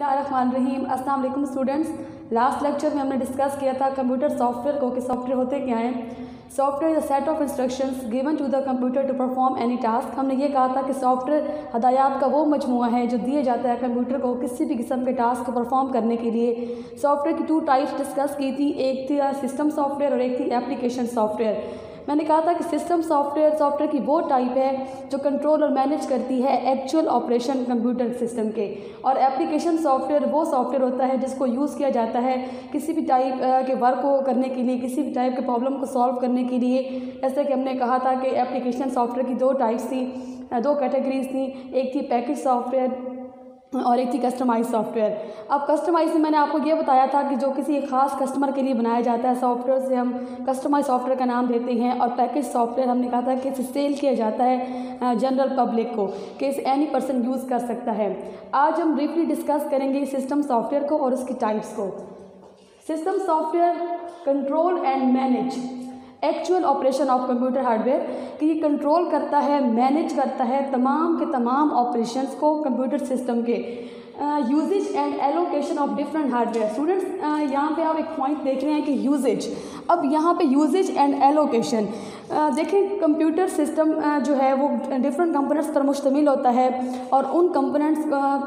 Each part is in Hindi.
बिस्मिल्लाहिर्रहमानिर्रहीम। अस्सलाम वालेकुम स्टूडेंट्स। लास्ट लेक्चर में हमने डिस्कस किया था कंप्यूटर सॉफ्टवेयर को कि सॉफ्टवेयर होते क्या हैं। Software is a set of instructions given to the computer to perform any task. हमने ये कहा था कि सॉफ्टवेयर हदायत का वो मजमूआ है जो दिए जाता है कंप्यूटर को किसी भी किस्म के टास्क को परफॉर्म करने के लिए। सॉफ्टवेयर की 2 टाइप्स डिस्कस की थी, एक थी सिस्टम सॉफ्टवेयर और एक थी एप्लीकेशन सॉफ्टवेयर। मैंने कहा था कि सिस्टम सॉफ्टवेयर की वो टाइप है जो कंट्रोल और मैनेज करती है एक्चुअल ऑपरेशन कंप्यूटर सिस्टम के, और एप्लीकेशन सॉफ्टवेयर वो सॉफ्टवेयर होता है जिसको यूज़ किया जाता है किसी भी टाइप के वर्क को करने के लिए, किसी भी टाइप के प्रॉब्लम को सॉल्व करने के लिए। जैसे कि हमने कहा था कि एप्लीकेशन सॉफ्टवेयर की 2 टाइप्स थी, 2 कैटेगरीज थी, एक थी पैकेज सॉफ्टवेयर और एक थी कस्टमाइज सॉफ्टवेयर। अब कस्टमाइज में मैंने आपको ये बताया था कि जो किसी एक ख़ास कस्टमर के लिए बनाया जाता है सॉफ्टवेयर से हम कस्टमाइज सॉफ्टवेयर का नाम देते हैं, और पैकेज सॉफ्टवेयर हमने कहा था कि इसे सेल किया जाता है जनरल पब्लिक को, कि इसे एनी पर्सन यूज़ कर सकता है। आज हम ब्रीफली डिस्कस करेंगे सिस्टम सॉफ्टवेयर को और उसकी टाइप्स को। System software control and manage actual operation of computer hardware, कि ये कंट्रोल करता है, मैनेज करता है तमाम के तमाम ऑपरेशंस को कंप्यूटर सिस्टम के। Usages and allocation of different hardware. Students यहाँ पे आप एक पॉइंट देख रहे हैं कि यूजेज, अब यहाँ पे यूजेज एंड एलोकेशन देखें, कंप्यूटर सिस्टम जो है वो डिफरेंट कंपोनेंट्स पर मुश्तमिल होता है, और उन कंपोनेंट्स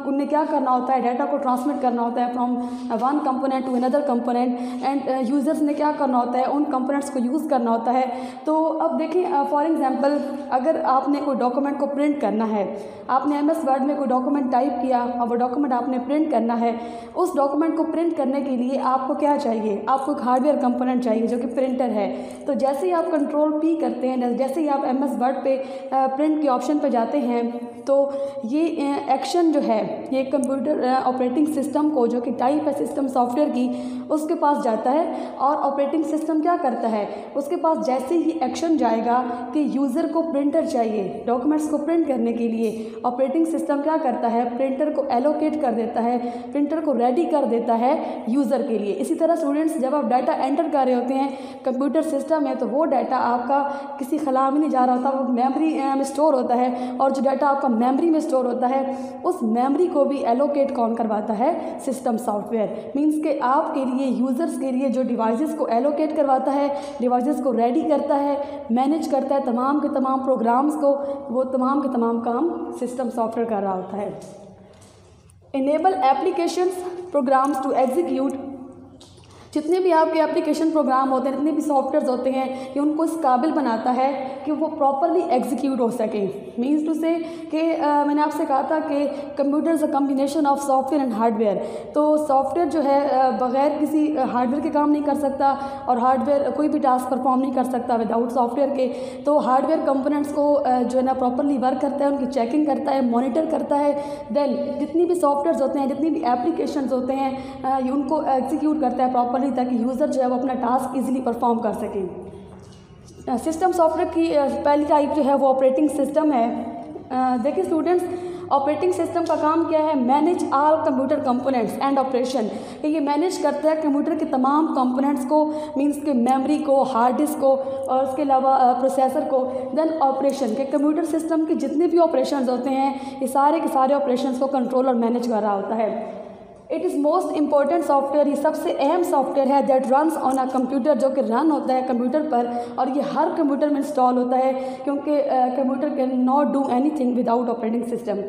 उन्हें क्या करना होता है, डाटा को ट्रांसमिट करना होता है from one component to another component, and users ने क्या करना होता है, उन कंपोनेंट्स को यूज़ करना होता है। तो अब देखें फॉर एग्जांपल, अगर आपने कोई डॉक्यूमेंट को प्रिंट करना है, आपने MS वर्ड में कोई डॉक्यूमेंट टाइप किया और वो डॉक्यूमेंट आपने प्रिंट करना है, उस डॉक्यूमेंट को प्रिंट करने के लिए आपको क्या चाहिए, आपको एक हार्डवेयर कंपोनेंट चाहिए जो कि प्रिंटर है। तो जैसे ही आप Ctrl+P करते हैं, जैसे ही आप MS वर्ड पे प्रिंट के ऑप्शन पे जाते हैं, तो ये एक्शन जो है ये कंप्यूटर ऑपरेटिंग सिस्टम को, जो कि टाइप है सिस्टम सॉफ्टवेयर की, उसके पास जाता है, और ऑपरेटिंग सिस्टम क्या करता है, उसके पास जैसे ही एक्शन जाएगा कि यूज़र को प्रिंटर चाहिए डॉक्यूमेंट्स को प्रिंट करने के लिए, ऑपरेटिंग सिस्टम क्या करता है, प्रिंटर को एलोकेट कर देता है, प्रिंटर को रेडी कर देता है यूज़र के लिए। इसी तरह स्टूडेंट्स, जब आप डाटा एंटर कर रहे होते हैं कंप्यूटर सिस्टम में, तो वो डाटा आपका किसी खला में नहीं जा रहा होता, वो मेमोरी में स्टोर होता है, और जो डाटा आपका मेमोरी में स्टोर होता है उस मेमोरी को भी एलोकेट कौन करवाता है, सिस्टम सॉफ्टवेयर। मींस के आपके लिए, यूज़र्स के लिए जो डिवाइसेस को एलोकेट करवाता है, डिवाइसेस को रेडी करता है, मैनेज करता है तमाम के तमाम प्रोग्राम्स को, वो तमाम के तमाम काम सिस्टम सॉफ्टवेयर कर रहा होता है। Enable applications programs to execute, जितने भी आपके एप्लीकेशन प्रोग्राम होते हैं, जितने भी सॉफ्टवेयर्स होते हैं, ये उनको इस काबिल बनाता है कि वो प्रॉपरली एग्जीक्यूट हो सकें। मीन्स टू से कि मैंने आपसे कहा था कि computer is a combination of software and hardware. तो सॉफ्टवेयर जो है बग़ैर किसी हार्डवेयर के काम नहीं कर सकता, और हार्डवेयर कोई भी टास्क परफॉर्म नहीं कर सकता विदाउट सॉफ्टवेयर के। तो हार्डवेयर कंपोनेंट्स को जो है ना प्रॉपरली वर्क करता है, उनकी चेकिंग करता है, मॉनिटर करता है। देन जितनी भी सॉफ्टवेयर्स होते हैं, जितनी भी एप्लीकेशंस होते हैं, उनको एग्जीक्यूट करता है प्रॉपरली, ताकि यूज़र जो है वो अपना टास्क इजीली परफॉर्म कर सकें। सिस्टम सॉफ्टवेयर की पहली टाइप जो है वो ऑपरेटिंग सिस्टम है। देखिए स्टूडेंट्स, ऑपरेटिंग सिस्टम का काम क्या है, manage all computer components and operation, कि ये मैनेज करता है कंप्यूटर के तमाम कंपोनेंट्स को, मींस के मेमोरी को, हार्ड डिस्क को, और उसके अलावा प्रोसेसर को। देन ऑपरेशन के कंप्यूटर सिस्टम के जितने भी ऑपरेशंस होते हैं, ये सारे के सारे ऑपरेशंस को कंट्रोल और मैनेज कर रहा होता है। It is most important software, ये सबसे अहम सॉफ्टवेयर है that runs on a computer, जो कि रन होता है कंप्यूटर पर, और ये हर कंप्यूटर में इंस्टॉल होता है, क्योंकि computer can not do anything without operating system.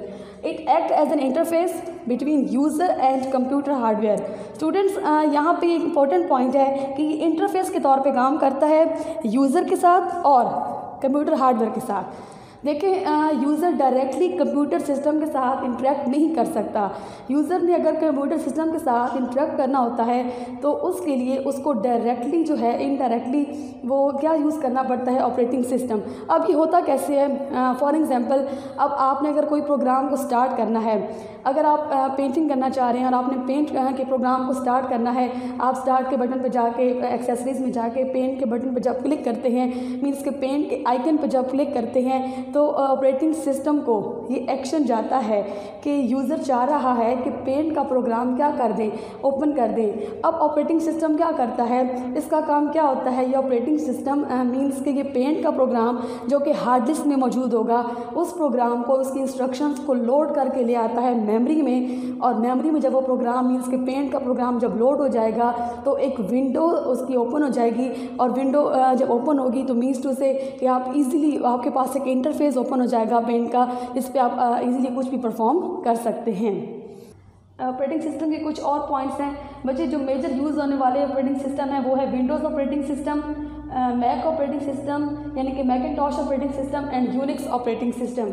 It act as an interface between user and computer hardware. Students यहाँ पे एक इंपॉर्टेंट पॉइंट है कि ये इंटरफेस के तौर पे काम करता है यूज़र के साथ और कंप्यूटर हार्डवेयर के साथ। देखें, यूज़र डायरेक्टली कंप्यूटर सिस्टम के साथ इंटरेक्ट नहीं कर सकता। यूज़र ने अगर कंप्यूटर सिस्टम के साथ इंटरेक्ट करना होता है, तो उसके लिए उसको डायरेक्टली जो है इनडायरेक्टली वो क्या यूज़ करना पड़ता है, ऑपरेटिंग सिस्टम। अब ये होता कैसे है, फॉर एग्जांपल, अब आपने अगर कोई प्रोग्राम को स्टार्ट करना है, अगर आप पेंटिंग करना चाह रहे हैं और आपने पेंट के प्रोग्राम को स्टार्ट करना है, आप स्टार्ट के बटन पर जाके एक्सेसरीज़ में जाके पेंट के बटन पर जब क्लिक करते हैं, मीन्स के पेंट के आइकन पर जब क्लिक करते हैं, तो ऑपरेटिंग सिस्टम को ये एक्शन जाता है कि यूज़र चाह रहा है कि पेंट का प्रोग्राम क्या कर दें, ओपन कर दें। अब ऑपरेटिंग सिस्टम क्या करता है, इसका काम क्या होता है, ये ऑपरेटिंग सिस्टम मीन्स कि ये पेंट का प्रोग्राम जो कि हार्ड डिस्क में मौजूद होगा, उस प्रोग्राम को, उसकी इंस्ट्रक्शंस को लोड करके ले आता है मेमोरी में। और मेमोरी में जब वो प्रोग्राम मीन्स कि पेंट का प्रोग्राम जब लोड हो जाएगा तो एक विंडो उसकी ओपन हो जाएगी। और विंडो जब ओपन होगी तो मीन्स टू से कि आप इजीली, आपके पास एक इंटरफेस ओपन हो जाएगा पेंट का, इस पर आप इजीली कुछ भी परफॉर्म कर सकते हैं। ऑपरेटिंग सिस्टम के कुछ और पॉइंट्स हैं बच्चे। जो मेजर यूज़ होने वाले ऑपरेटिंग सिस्टम है वो है Windows operating system, Mac operating system यानी कि Macintosh operating system and Unix operating system.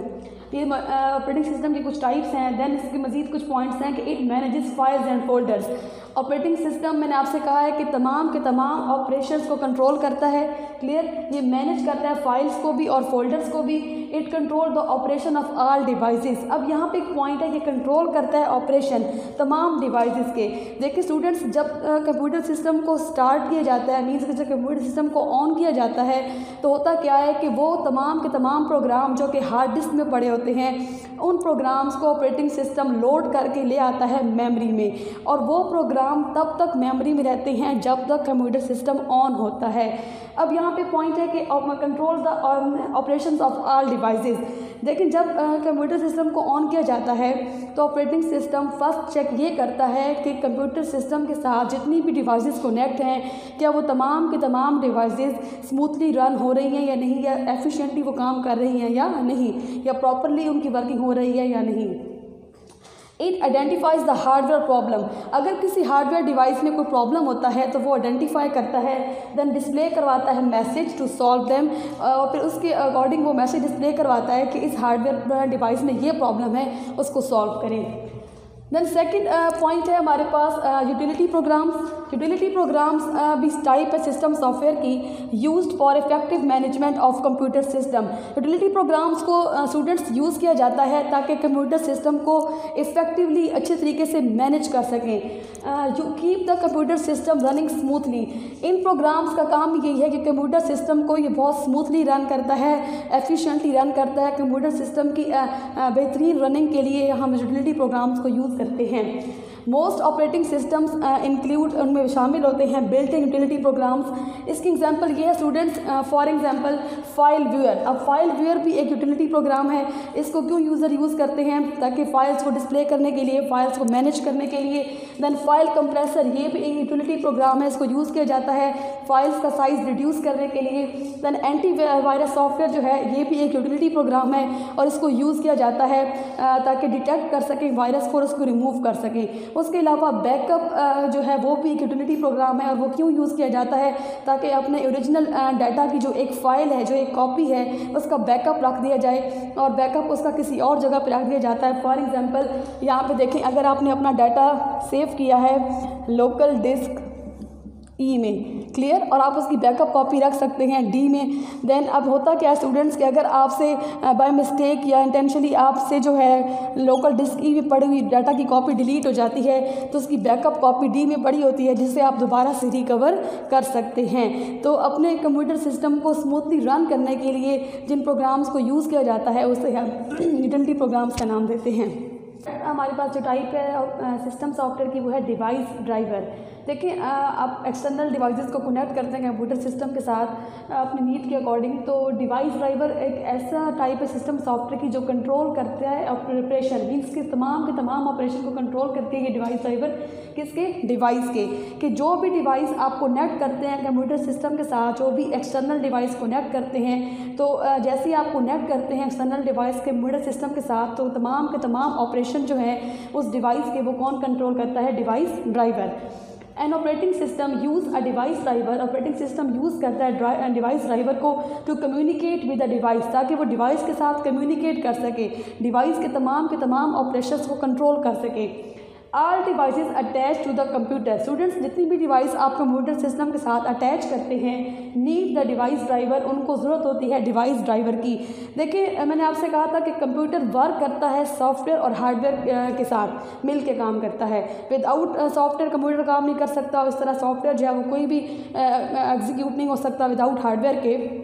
ये ऑपरेटिंग सिस्टम के कुछ टाइप्स हैं। देन इसके मजीद कुछ पॉइंट्स हैं कि it manages files and folders. Operating system मैंने आपसे कहा है कि तमाम के तमाम ऑपरेशंस को कंट्रोल करता है। क्लियर, ये मैनेज करता है फाइल्स को भी और फोल्डर्स को भी। It control the operation of all devices. अब यहाँ पे एक पॉइंट है कि कंट्रोल करता है ऑपरेशन तमाम डिवाइसेस के। देखिए स्टूडेंट्स, जब कंप्यूटर सिस्टम को स्टार्ट किया जाता है, मीन्स कि जब कंप्यूटर सिस्टम को ऑन किया जाता है तो होता क्या है कि वो तमाम के तमाम प्रोग्राम जो कि हार्ड डिस्क में पड़े होते हैं, उन प्रोग्राम्स को ऑपरेटिंग सिस्टम लोड करके ले आता है मेमोरी में। और वो प्रोग्राम तब तक मेमोरी में रहते हैं जब तक कंप्यूटर सिस्टम ऑन होता है। अब यहाँ पे पॉइंट है कि control the operations of all devices. लेकिन जब कंप्यूटर सिस्टम को ऑन किया जाता है तो ऑपरेटिंग सिस्टम फर्स्ट चेक ये करता है कि कंप्यूटर सिस्टम के साथ जितनी भी डिवाइसेस कनेक्ट हैं, क्या वो तमाम के तमाम डिवाइसेस स्मूथली रन हो रही हैं या नहीं, या एफिशिएंटली वो काम कर रही हैं या नहीं, या प्रॉपरली उनकी वर्किंग हो रही है या नहीं। It identifies the hardware problem. अगर किसी हार्डवेयर डिवाइस में कोई प्रॉब्लम होता है तो वो आइडेंटिफाई करता है, देन डिस्प्ले करवाता है मैसेज टू सॉल्व देम। और फिर उसके अकॉर्डिंग वो मैसेज डिस्प्ले करवाता है कि इस हार्डवेयर डिवाइस में ये प्रॉब्लम है, उसको सॉल्व करें। देन सेकंड पॉइंट है हमारे पास यूटिलिटी प्रोग्राम्स। यूटिलिटी प्रोग्राम्स भी टाइप है सिस्टम सॉफ्टवेयर की used for effective management of computer system. Utility programmes को स्टूडेंट्स यूज़ किया जाता है ताकि कंप्यूटर सिस्टम को इफ़ेक्टिवली अच्छे तरीके से मैनेज कर सकें, you keep the computer system running smoothly. इन प्रोग्राम्स का काम यही है कि कंप्यूटर सिस्टम को ये बहुत स्मूथली रन करता है, एफिशिएंटली रन करता है। कंप्यूटर सिस्टम की बेहतरीन रनिंग के लिए हम यूटिलिटी प्रोग्राम्स को यूज़ करते हैं। मोस्ट ऑपरेटिंग सिस्टम्स इंक्लूड, उनमें शामिल होते हैं बिल्ट इन यूटिलिटी प्रोग्राम्स। इसकी एग्जांपल ये है students, for example file viewer. अब फाइल व्यूअर भी एक यूटिलिटी प्रोग्राम है। इसको क्यों यूज़र यूज़ करते हैं, ताकि फाइल्स को डिस्प्ले करने के लिए, फाइल्स को मैनेज करने के लिए। देन फाइल कंप्रेसर, ये भी एक यूटिलिटी प्रोग्राम है, इसको यूज़ किया जाता है फाइल्स का साइज़ रिड्यूस करने के लिए। देन एंटी वायरस सॉफ्टवेयर जो है ये भी एक यूटिलिटी प्रोग्राम है और इसको यूज़ किया जाता है ताकि डिटेक्ट कर सकें वायरस को और उसको रिमूव कर सकें। उसके अलावा बैकअप जो है वो भी एक यूटिलिटी प्रोग्राम है और वो क्यों यूज़ किया जाता है, ताकि अपने ओरिजिनल डाटा की जो एक फ़ाइल है, जो एक कॉपी है, उसका बैकअप रख दिया जाए और बैकअप उसका किसी और जगह पर रख दिया जाता है। फॉर एग्जांपल यहाँ पे देखें, अगर आपने अपना डाटा सेव किया है लोकल डिस्क ई में, क्लियर, और आप उसकी बैकअप कॉपी रख सकते हैं डी में। देन अब होता क्या है स्टूडेंट्स कि अगर आपसे बाय मिस्टेक या इंटेंशनली आपसे जो है लोकल डिस्क ई में पड़ी हुई डाटा की कॉपी डिलीट हो जाती है तो उसकी बैकअप कॉपी डी में पड़ी होती है, जिससे आप दोबारा से रिकवर कर सकते हैं। तो अपने कंप्यूटर सिस्टम को स्मूथली रन करने के लिए जिन प्रोग्राम्स को यूज़ किया जाता है उसे हम यूटिलिटी प्रोग्राम्स का नाम देते हैं। हमारे पास जो टाइप है सिस्टम सॉफ्टवेयर की वो है डिवाइस ड्राइवर। देखिए आप एक्सटर्नल डिवाइसेस को कनेक्ट करते हैं कंप्यूटर सिस्टम के साथ अपनी नीड के अकॉर्डिंग। तो डिवाइस ड्राइवर एक ऐसा टाइप है सिस्टम सॉफ्टवेयर की जो कंट्रोल करता है ऑपरेशन, मीन्स के तमाम ऑपरेशन को कंट्रोल करती है ये डिवाइस ड्राइवर। किसके? डिवाइस के, कि जो भी डिवाइस आप कनेक्ट करते हैं कंप्यूटर सिस्टम के साथ, जो भी एक्सटर्नल डिवाइस कनेक्ट करते हैं, तो जैसे ही आप कनेक्ट करते हैं एक्सटर्नल डिवाइस के कंप्यूटर सिस्टम के साथ, तो तमाम के तमाम ऑपरेशन जो है उस डिवाइस के वो कौन कंट्रोल करता है? Device driver. An operating system use a device driver. Operating system use करता है डिवाइस ड्राइवर को to communicate with the device, ताकि वो डिवाइस के साथ कम्युनिकेट कर सके, डिवाइस के तमाम ऑपरेशंस को कंट्रोल कर सके। All devices attach to the computer. Students, जितनी भी डिवाइस आप कंप्यूटर सिस्टम के साथ अटैच करते हैं, नीड द डिवाइस ड्राइवर, उनको ज़रूरत होती है डिवाइस ड्राइवर की। देखिए मैंने आपसे कहा था कि कंप्यूटर वर्क करता है सॉफ्टवेयर और हार्डवेयर के साथ मिल के काम करता है। विदाउट सॉफ्टवेयर कंप्यूटर काम नहीं कर सकता, और इस तरह सॉफ्टवेयर जो है वो कोई भी एग्जीक्यूट नहीं हो सकता विदाउट हार्डवेयर के।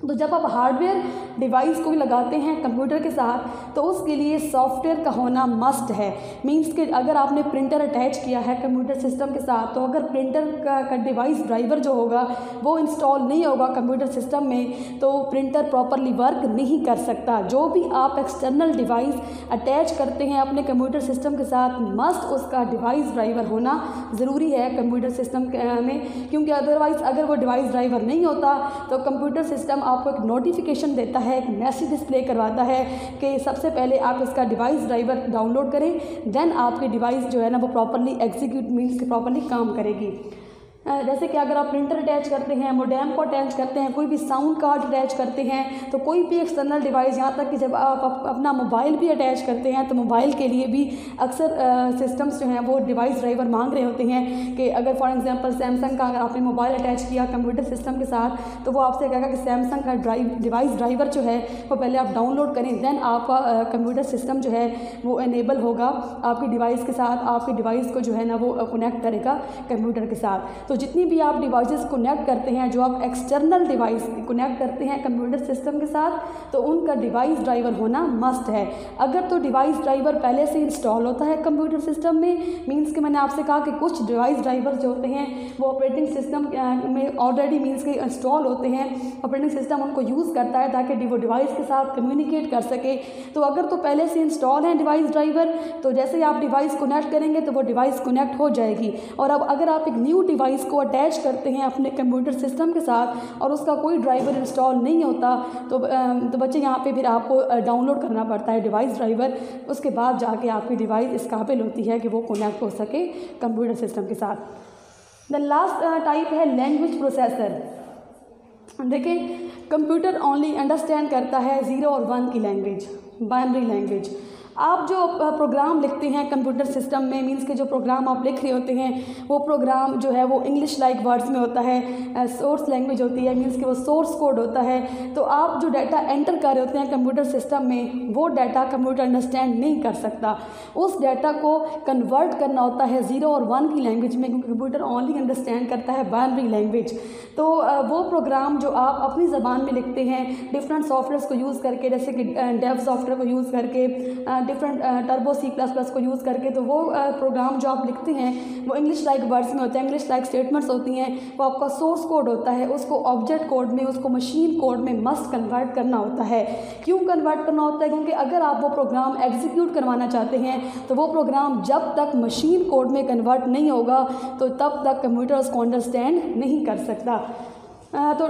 तो जब आप हार्डवेयर डिवाइस को लगाते हैं कंप्यूटर के साथ तो उसके लिए सॉफ्टवेयर का होना मस्ट है। मींस कि अगर आपने प्रिंटर अटैच किया है कंप्यूटर सिस्टम के साथ तो अगर प्रिंटर का डिवाइस ड्राइवर जो होगा वो इंस्टॉल नहीं होगा कंप्यूटर सिस्टम में तो प्रिंटर प्रॉपरली वर्क नहीं कर सकता। जो भी आप एक्सटर्नल डिवाइस अटैच करते हैं अपने कंप्यूटर सिस्टम के साथ मस्ट उसका डिवाइस ड्राइवर होना ज़रूरी है कंप्यूटर सिस्टम में, क्योंकि अदरवाइज़ अगर वो डिवाइस ड्राइवर नहीं होता तो कंप्यूटर सिस्टम आपको एक नोटिफिकेशन देता है, एक मैसेज डिस्प्ले करवाता है कि सबसे पहले आप इसका डिवाइस ड्राइवर डाउनलोड करें, देन आपकी डिवाइस जो है ना वो प्रॉपर्ली एग्जीक्यूट मीन्स कि प्रॉपर्ली काम करेगी। जैसे कि अगर आप प्रिंटर अटैच करते हैं, मोडेम को अटैच करते हैं, कोई भी साउंड कार्ड अटैच करते हैं, तो कोई भी एक्सटर्नल डिवाइस, यहाँ तक कि जब आप अपना मोबाइल भी अटैच करते हैं तो मोबाइल के लिए भी अक्सर सिस्टम्स जो हैं वो डिवाइस ड्राइवर मांग रहे होते हैं कि अगर फॉर एग्जांपल सैमसंग का अगर आपने मोबाइल अटैच किया कंप्यूटर सिस्टम के साथ तो वो आपसे कहेगा कि सैमसंग का डिवाइस ड्राइवर जो है वो पहले आप डाउनलोड करें, देन आपका कंप्यूटर सिस्टम जो है वो इनेबल होगा आपकी डिवाइस के साथ, आपकी डिवाइस को जो है ना वो कनेक्ट करेगा कंप्यूटर के साथ। तो जितनी भी आप डिवाइसेस कनेक्ट करते हैं, जो आप एक्सटर्नल डिवाइस कनेक्ट करते हैं कंप्यूटर सिस्टम के साथ, तो उनका डिवाइस ड्राइवर होना मस्ट है। अगर तो डिवाइस ड्राइवर पहले से इंस्टॉल होता है कंप्यूटर सिस्टम में, मींस कि मैंने आपसे कहा कि कुछ डिवाइस ड्राइवर जो होते हैं वो ऑपरेटिंग सिस्टम में ऑलरेडी मींस के इंस्टॉल होते हैं, ऑपरेटिंग सिस्टम उनको यूज़ करता है ताकि वो डिवाइस के साथ कम्युनिकेट कर सके। तो अगर तो पहले से इंस्टॉल है डिवाइस ड्राइवर तो जैसे ही आप डिवाइस कनेक्ट करेंगे तो वो डिवाइस कनेक्ट हो जाएगी। और अब अगर आप एक न्यू डिवाइस को अटैच करते हैं अपने कंप्यूटर सिस्टम के साथ और उसका कोई ड्राइवर इंस्टॉल नहीं होता तो बच्चे यहाँ पे फिर आपको डाउनलोड करना पड़ता है डिवाइस ड्राइवर, उसके बाद जाके आपकी डिवाइस इस काबिल होती है कि वो कनेक्ट हो सके कंप्यूटर सिस्टम के साथ। द लास्ट टाइप है लैंग्वेज प्रोसेसर। देखिए कंप्यूटर ओनली अंडरस्टैंड करता है 0 और 1 की लैंग्वेज, बाइनरी लैंग्वेज। आप जो प्रोग्राम लिखते हैं कंप्यूटर सिस्टम में, मींस के जो प्रोग्राम आप लिख रहे होते हैं वो प्रोग्राम जो है वो इंग्लिश लाइक वर्ड्स में होता है, सोर्स लैंग्वेज होती है, मींस कि वो सोर्स कोड होता है। तो आप जो डाटा एंटर कर रहे होते हैं कंप्यूटर सिस्टम में वो डाटा कंप्यूटर अंडरस्टैंड नहीं कर सकता, उस डाटा को कन्वर्ट करना होता है 0 और 1 की लैंग्वेज में, क्योंकि कंप्यूटर ओनली अंडरस्टैंड करता है बाइनरी लैंग्वेज। तो वो प्रोग्राम जो आप अपनी ज़बान में लिखते हैं डिफरेंट सॉफ्टवेयर्स को यूज़ करके, जैसे कि डेव सॉफ्टवेयर को यूज़ करके, डिफरेंट टर्बो C++ को यूज़ करके, तो वो प्रोग्राम जो आप लिखते हैं वो इंग्लिश लाइक वर्ड्स में होते हैं, इंग्लिश लाइक स्टेटमेंट्स होती हैं, वो आपका सोर्स कोड होता है, उसको ऑब्जेक्ट कोड में, उसको मशीन कोड में मस्ट कन्वर्ट करना होता है। क्यों कन्वर्ट करना होता है? क्योंकि अगर आप वो प्रोग्राम एग्जीक्यूट करवाना चाहते हैं तो वो प्रोग्राम जब तक मशीन कोड में कन्वर्ट नहीं होगा तो तब तक कंप्यूटर उसको अंडरस्टैंड नहीं कर सकता। तो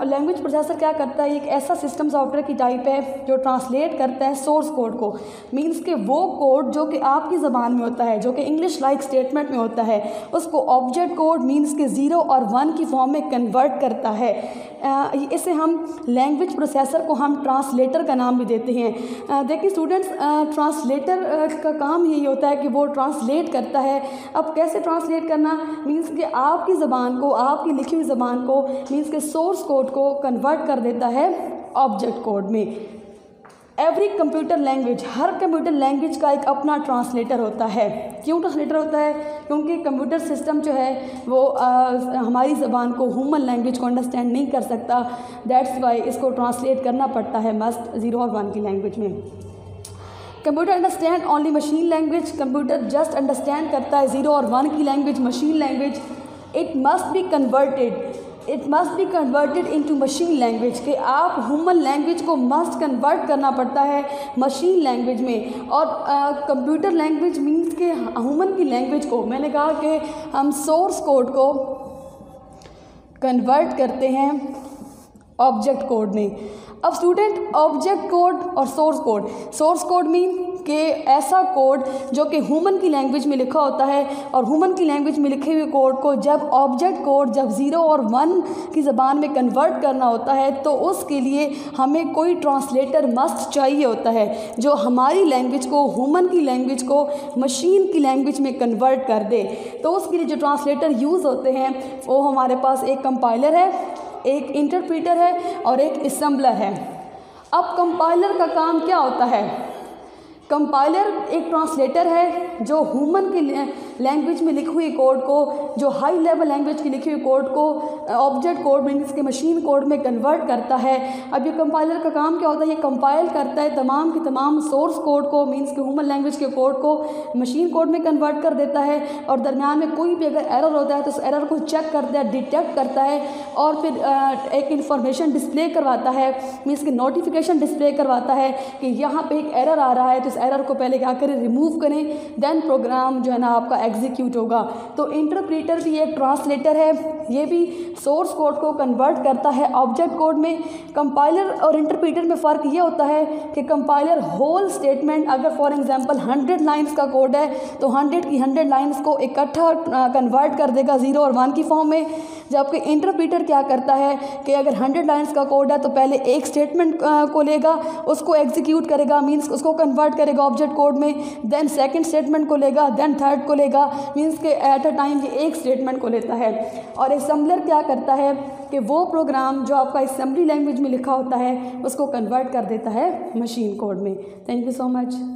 लैंग्वेज प्रोसेसर क्या करता है? एक ऐसा सिस्टम सॉफ्टवेयर की टाइप है जो ट्रांसलेट करता है सोर्स कोड को, मींस के वो कोड जो कि आपकी ज़बान में होता है, जो कि इंग्लिश लाइक स्टेटमेंट में होता है, उसको ऑब्जेक्ट कोड मींस के 0 और 1 की फॉर्म में कन्वर्ट करता है। इसे हम लैंग्वेज प्रोसेसर को हम ट्रांसलेटर का नाम भी देते हैं। देखिए स्टूडेंट्स, ट्रांसलेटर का काम यही होता है कि वो ट्रांसलेट करता है। अब कैसे ट्रांसलेट करना? मींस कि आपकी ज़बान को, आपकी लिखी हुई ज़बान को मींस के सोर्स कोड को कन्वर्ट कर देता है ऑब्जेक्ट कोड में। एवरी कंप्यूटर लैंग्वेज, हर कंप्यूटर लैंग्वेज का एक अपना ट्रांसलेटर होता है। क्यों ट्रांसलेटर होता है? क्योंकि कंप्यूटर सिस्टम जो है वो हमारी ज़बान को, ह्यूमन लैंग्वेज को अंडरस्टैंड नहीं कर सकता, दैट्स वाई इसको ट्रांसलेट करना पड़ता है मस्ट 0 और 1 की लैंग्वेज में। Computer understand only machine language, computer just understand करता है 0 और 1 की language, machine language. It must be converted into machine language, कि आप ह्यूमन लैंग्वेज को मस्ट कन्वर्ट करना पड़ता है मशीन लैंग्वेज में। और कंप्यूटर लैंग्वेज मीन्स के ह्यूमन की लैंग्वेज को, मैंने कहा कि हम सोर्स कोड को कन्वर्ट करते हैं ऑब्जेक्ट कोड में। अब स्टूडेंट, ऑब्जेक्ट कोड और सोर्स कोड मीन कि ऐसा कोड जो कि ह्यूमन की लैंग्वेज में लिखा होता है, और ह्यूमन की लैंग्वेज में लिखे हुए कोड को जब ऑब्जेक्ट कोड जब 0 और 1 की ज़बान में कन्वर्ट करना होता है तो उसके लिए हमें कोई ट्रांसलेटर मस्ट चाहिए होता है जो हमारी लैंग्वेज को, ह्यूमन की लैंग्वेज को मशीन की लैंग्वेज में कन्वर्ट कर दे। तो उसके लिए जो ट्रांसलेटर यूज़ होते हैं वो हमारे पास एक कंपाइलर है, एक इंटरप्रीटर है और एक असेंबलर है। अब कंपाइलर का काम क्या होता है? कंपाइलर एक ट्रांसलेटर है जो ह्यूमन की लैंग्वेज में लिखी हुई कोड को, जो हाई लेवल लैंग्वेज की लिखी हुई कोड को ऑब्जेक्ट कोड मीन्स के मशीन कोड में कन्वर्ट करता है। अब ये कंपाइलर का काम क्या होता है, ये कंपाइल करता है तमाम की तमाम सोर्स कोड को मीन्स के ह्यूमन लैंग्वेज के कोड को मशीन कोड में कन्वर्ट कर देता है, और दरमियान में कोई भी अगर एरर होता है तो उस एरर को चेक करता है, डिटेक्ट करता है, और फिर एक इन्फॉर्मेशन डिस्प्ले करवाता है मीन्स कि नोटिफिकेशन डिस्प्ले करवाता है कि यहाँ पे एक एरर आ रहा है, तो इस एरर को पहले क्या करें, रिमूव करें, देन प्रोग्राम जो है ना आपका एग्जीक्यूट होगा। तो इंटरप्रीटर भी एक ट्रांसलेटर है, ये भी सोर्स कोड को कन्वर्ट करता है ऑब्जेक्ट कोड में। कंपाइलर और इंटरप्रीटर में फ़र्क ये होता है कि कंपाइलर होल स्टेटमेंट, अगर फॉर एग्जांपल 100 लाइंस का कोड है तो 100 की 100 लाइंस को इकट्ठा कन्वर्ट कर देगा 0 और 1 की फॉर्म में, जबकि इंटरप्रीटर क्या करता है कि अगर 100 लाइंस का कोड है तो पहले एक स्टेटमेंट को लेगा, उसको एग्जीक्यूट करेगा मीन्स उसको कन्वर्ट करेगा ऑब्जेक्ट कोड में, देन सेकंड स्टेटमेंट को लेगा, देन थर्ड को लेगा मीन्स के एट अ टाइम ये एक स्टेटमेंट को लेता है। और असेंबलर क्या करता है कि वो प्रोग्राम जो आपका असेंबली लैंग्वेज में लिखा होता है उसको कन्वर्ट कर देता है मशीन कोड में। Thank you so much.